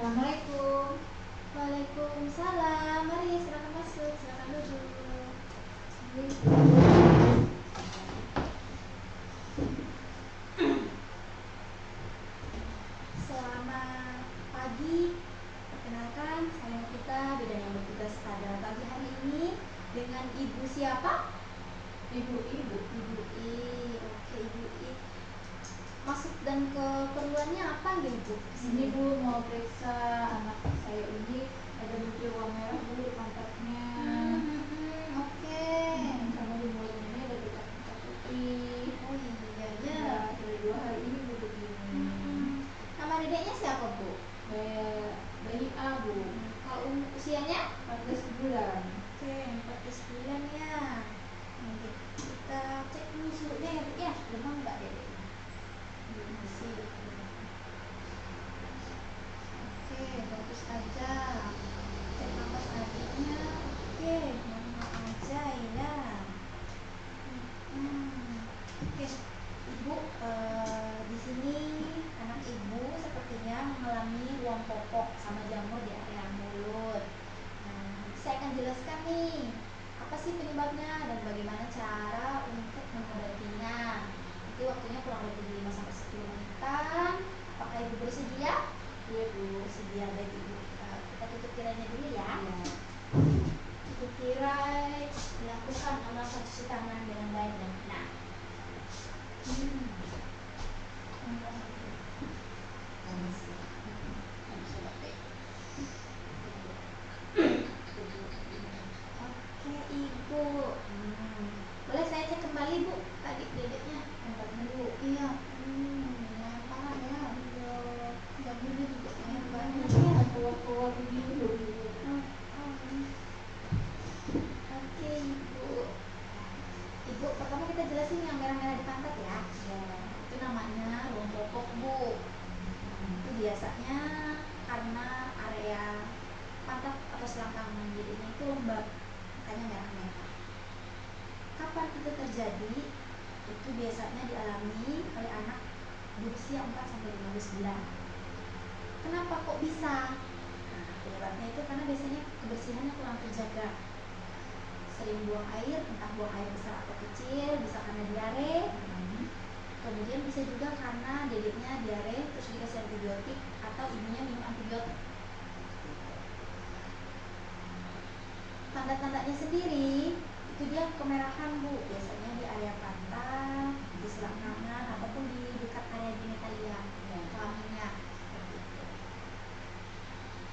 Assalamualaikum. Waalaikumsalam. Mari silakan masuk, silakan duduk. Selamat pagi. Perkenalkan, saya Vita, bidan yang bertugas pada pagi hari ini dengan Ibu siapa? Ibu. Ibu I. Oke, Ibu I. Masuk dan keperluannya apa nih, Bu? Ini Bu mau periksa anak saya ini ada butir uang merah Bu di pantatnya. Oke. Sama di mulutnya ini ada berkas-berkas putih. Oh iya ya. Ya, sudah 2 hari ini Bu begini. Nama dedeknya siapa, Bu? Bayi A Bu, Kalau usianya? 14 bulan. Oke, 14 bulan ya. Nanti kita cek dulu suhunya ya, Bu ya. Demam nggak dedek? Masih. Oke, bagus aja. Cek nafas adiknya. Oke, normal aja ya. Oke, Ibu, di sini anak Ibu sepertinya mengalami ruam popok sama jamur di area mulut. Nah, saya akan jelaskan nih apa sih penyebabnya dan bagaimana cara untuk mengobatinya. Nanti waktunya kurang lebih 5 sampai 10 menitan. Apakah Ibu bersedia? Iya Bu. Bersedia, baik Ibu. Kita tutup tirainya dulu ya. Ya. Tutup tirai, dilakukan melakukan cuci tangan dengan baik dan benar. Oke Ibu. Boleh saya cek kembali Bu tadi dedeknya? Tempatnya Bu. Iya. Lumayan parah ya. Iya. Jamurnya juga lumayan banyak. Ada keluar-keluar begini Bu. Oke Ibu. Ibu, pertama kita jelasin yang merah-merah di pantat ya. Ya. Itu namanya ruam popok Bu. Itu biasanya karena area pantat atau selangkangan jadinya itu lembab, makanya merah-merah. Kapan itu terjadi? Itu biasanya dialami oleh anak berusia 4 sampai 15 bulan. Kenapa kok bisa? Nah, penyebabnya itu karena biasanya kebersihannya kurang terjaga. Sering buang air, entah buang air besar atau kecil, bisa karena diare. Kemudian bisa juga karena dedeknya diare terus dikasih antibiotik atau ibunya minum antibiotik. Tanda-tandanya sendiri itu dia kemerahan Bu, biasanya di area pantat, di selangkangan ataupun di dekat area genitalia, kelaminnya.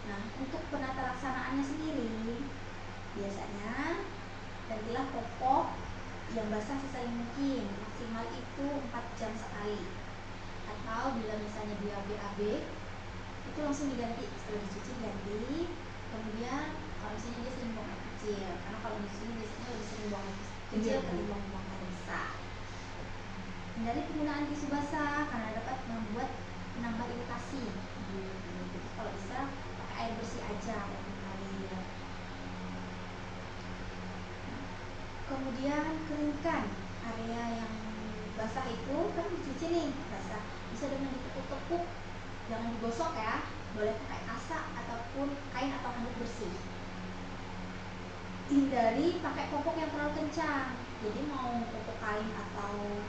Nah, untuk penata laksanaannya sendiri, biasanya gantilah popok yang basah sesering mungkin, maksimal itu 4 jam sekali. Atau bila misalnya dia BAB, itu langsung diganti, setelah dicuci ganti. Kemudian kalau misalnya dia sering buang air kecil, karena kalau di sini biasanya lebih sering buang air kecil ketimbang buang air besar. Hindari penggunaan tisu basah karena dapat membuat menambah iritasi. Jadi kalau bisa pakai air bersih aja untuk mengalir. Kemudian keringkan area yang basah itu, kan dicuci nih basah, bisa dengan ditekuk-tekuk, jangan digosok ya, boleh pakai asa ataupun kain atau handuk bersih. Hindari pakai popok yang terlalu kencang, jadi mau popok kain atau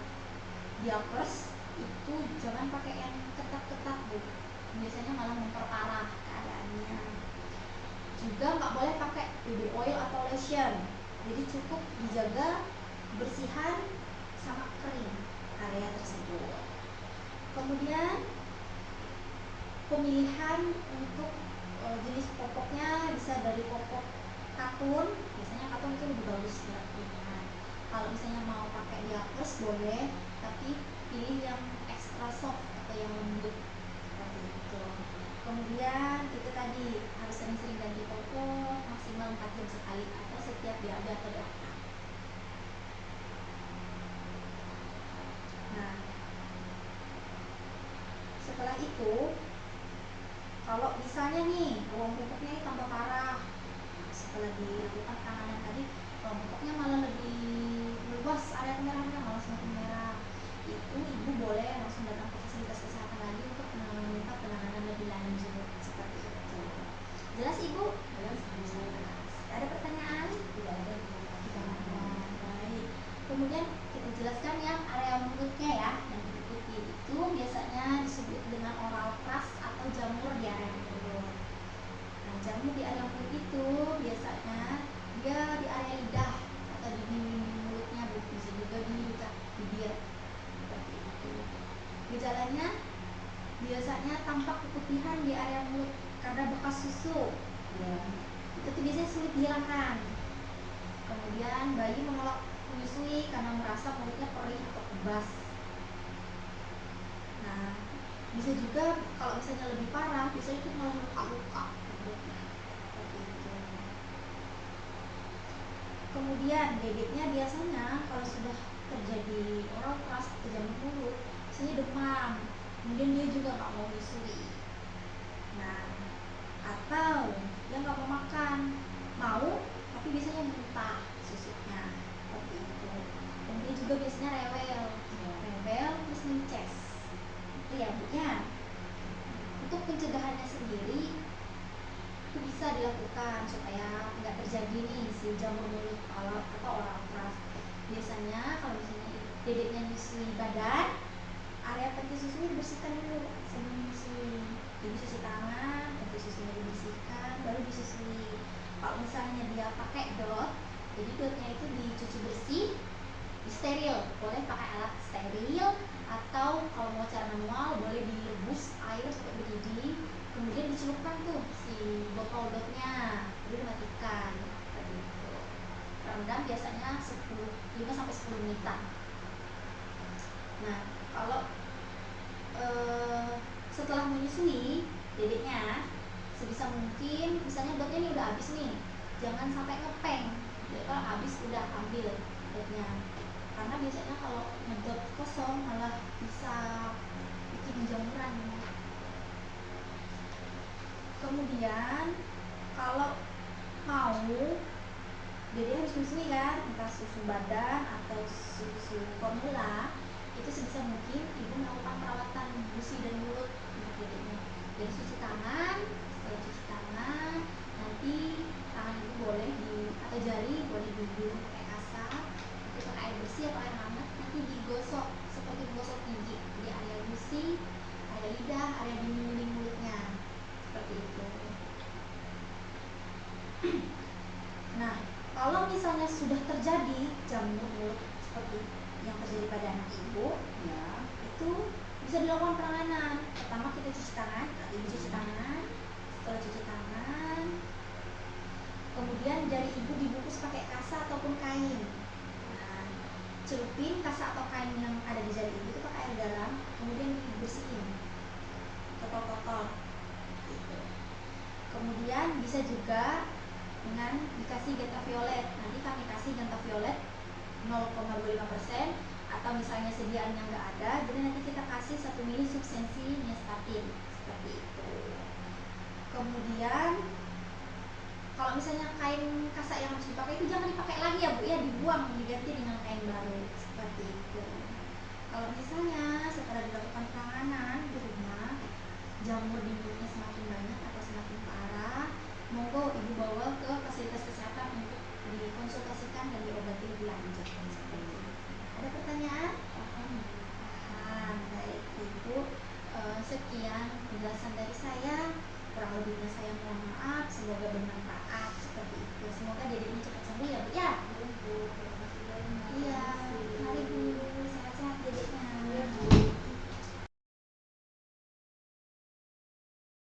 diapers itu jangan pakai yang ketat-ketat Bu, biasanya malah memperparah keadaannya. Juga nggak boleh pakai baby oil atau lotion, jadi cukup dijaga kebersihan sama kering area tersebut. Kemudian pemilihan untuk jenis popoknya bisa dari popok katun, biasanya katun itu lebih bagus geraknya. Kalau misalnya mau pakai diapers boleh, tapi pilih yang extra soft atau yang lembut seperti itu. Kemudian itu tadi harus sering-sering ganti popok, maksimal 4 jam sekali atau setiap BAB atau DAK. Nah, setelah itu kalau misalnya nih ruam popoknya ini tambah parah, setelah dilakukan penanganan tadi ruam popoknya malah lebih luas area kemerahannya, malah semakin merah, itu ibu boleh langsung datang ke fasilitas kesehatan lagi untuk meminta penanganan lebih lanjut seperti itu. biasanya tampak keputihan di area mulut karena bekas susu. Ya. Itu tuh biasanya sulit dihilangkan. Kemudian bayi menolak menyusui karena merasa mulutnya perih atau kebas. Nah, bisa juga kalau misalnya lebih parah, biasanya itu malah luka-luka mulutnya. Seperti itu. Kemudian bebeknya biasanya kalau sudah terjadi oral keras atau jamur mulut, biasanya demam. Kemudian dia juga nggak mau menyusui. Nah, atau dia nggak mau makan, mau tapi biasanya muntah susunya, seperti itu. Kemudian juga biasanya rewel terus mences. Itu ya Bu ya. Untuk pencegahannya sendiri itu bisa dilakukan supaya nggak terjadi nih si jamur mulut atau oral keras. Biasanya kalau misalnya dedeknya nyusui badan, area panti susunya dibersihkan dulu sebelum menyusui. Jadi cuci tangan, panti susunya dibersihkan, baru disusui. Kalau misalnya dia pakai dot, jadi dotnya itu dicuci bersih, steril, boleh pakai alat steril, atau kalau mau cara manual boleh direbus air sampai mendidih, kemudian dicelupkan tuh si botol dotnya, lalu dimatikan. Begitu. Rendam biasanya 5-10 menitan. Nah, kalau setelah menyusui dedeknya, sebisa mungkin misalnya dotnya ini udah habis nih, jangan sampai ngepeng. Jadi kalau habis udah ambil dotnya, karena biasanya kalau ngedot kosong malah bisa bikin jamuran. Kemudian kalau mau dede harus menyusui kan, entah susu badan atau susu formula, itu sebisa mungkin ibu melakukan perawatan gusi dan mulut untuk dedeknya. Jadi cuci tangan, setelah cuci tangan nanti tangan ibu boleh atau jari boleh digulung pakai kasar, itu pakai air bersih atau air hangat, nanti digosok seperti menggosok gigi di area gusi, area lidah, area dinding mulutnya, seperti itu. Nah, kalau misalnya sudah terjadi jamur mulut seperti yang terjadi pada anak ibu, ya itu bisa dilakukan penanganan. Pertama kita cuci tangan, ibu cuci tangan. Setelah cuci tangan, kemudian jari ibu dibungkus pakai kasa ataupun kain. Nah, celupin kasa atau kain yang ada di jari ibu itu pakai air garam, kemudian dibersihin kotor-kotor. Gitu. Kemudian bisa juga dengan dikasih genta violet. Nanti kami kasih genta violet 0,25%, atau misalnya sediaannya nggak ada, jadi nanti kita kasih 1 ml subsensi nystatin, seperti itu. Kemudian kalau misalnya kain kasa yang harus dipakai itu jangan dipakai lagi ya Bu ya, dibuang, diganti dengan kain baru, seperti itu. Kalau misalnya setelah dilakukan penanganan di rumah jamur di mulutnya semakin banyak atau semakin parah, monggo ibu bawa ke fasilitas kesehatan untuk dikonsultasikan dan diobati lebih lanjut. Seperti itu. Ada pertanyaan? Paham. Baik Ibu, sekian penjelasan dari saya. Kurang lebihnya saya mohon maaf.